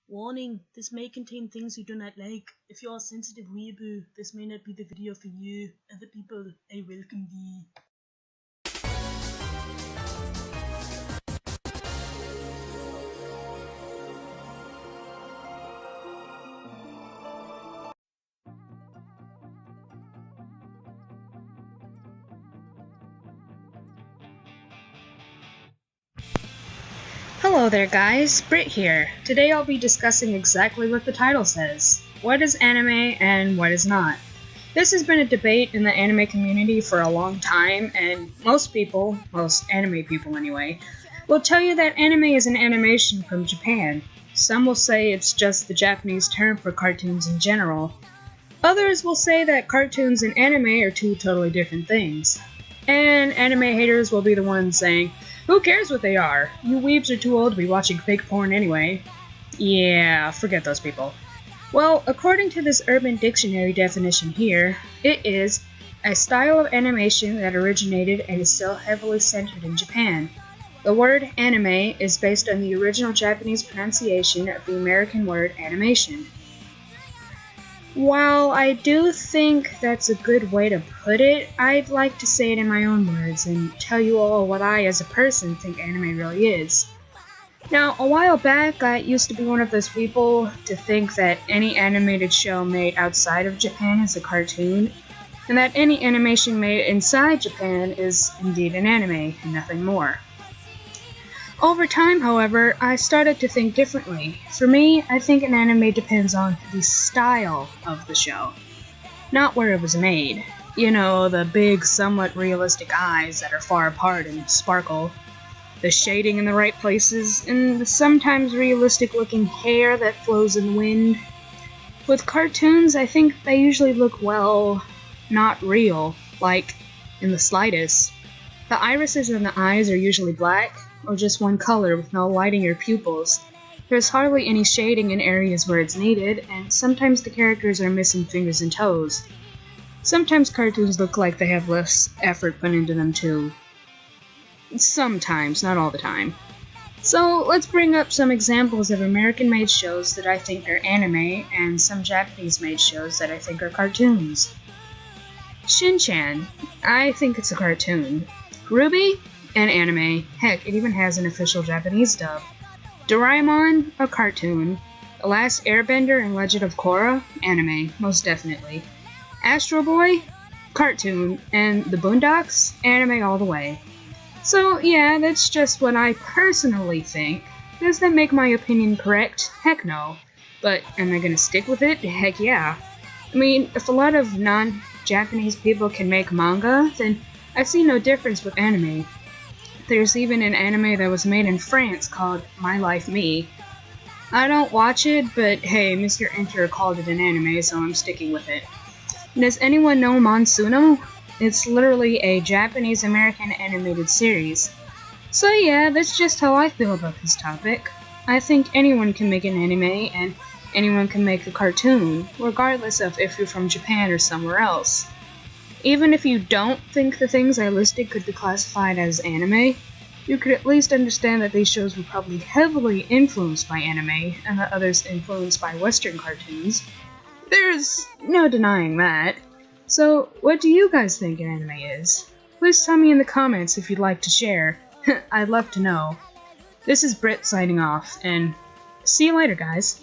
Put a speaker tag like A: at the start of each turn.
A: Warning, this may contain things you do not like. If you are a sensitive weeaboo, this may not be the video for you. Other people, I welcome thee.
B: Hello there guys, Britt here. Today I'll be discussing exactly what the title says. What is anime and what is not? This has been a debate in the anime community for a long time, and most people, most anime people anyway, will tell you that anime is an animation from Japan. Some will say it's just the Japanese term for cartoons in general. Others will say that cartoons and anime are two totally different things. And anime haters will be the ones saying, who cares what they are? You weebs are too old to be watching fake porn anyway. Yeah, forget those people. Well, according to this Urban Dictionary definition here, it is a style of animation that originated and is still heavily centered in Japan. The word anime is based on the original Japanese pronunciation of the American word animation. While I do think that's a good way to put it, I'd like to say it in my own words and tell you all what I, as a person, think anime really is. Now, a while back, I used to be one of those people to think that any animated show made outside of Japan is a cartoon, and that any animation made inside Japan is indeed an anime and nothing more. Over time, however, I started to think differently. For me, I think an anime depends on the style of the show, not where it was made. You know, the big, somewhat realistic eyes that are far apart and sparkle, the shading in the right places, and the sometimes realistic-looking hair that flows in the wind. With cartoons, I think they usually look, well, not real, like, in the slightest. The irises in the eyes are usually black, or just one color with no lighting or pupils. There's hardly any shading in areas where it's needed, and sometimes the characters are missing fingers and toes. Sometimes cartoons look like they have less effort put into them too. Sometimes, not all the time. So let's bring up some examples of American-made shows that I think are anime, and some Japanese-made shows that I think are cartoons. Shin-chan, I think it's a cartoon. Ruby? An anime. Heck, it even has an official Japanese dub. Doraemon? A cartoon. The Last Airbender and Legend of Korra? Anime, most definitely. Astro Boy? Cartoon. And The Boondocks? Anime all the way. So yeah, that's just what I personally think. Does that make my opinion correct? Heck no. But am I gonna stick with it? Heck yeah. I mean, if a lot of non-Japanese people can make manga, then I see no difference with anime. There's even an anime that was made in France called My Life Me. I don't watch it, but hey, Mr. Enter called it an anime, so I'm sticking with it. Does anyone know Monsuno? It's literally a Japanese-American animated series. So yeah, that's just how I feel about this topic. I think anyone can make an anime, and anyone can make a cartoon, regardless of if you're from Japan or somewhere else. Even if you don't think the things I listed could be classified as anime, you could at least understand that these shows were probably heavily influenced by anime, and the others influenced by Western cartoons. There's no denying that. So, what do you guys think an anime is? Please tell me in the comments if you'd like to share. I'd love to know. This is Britt signing off, and see you later, guys.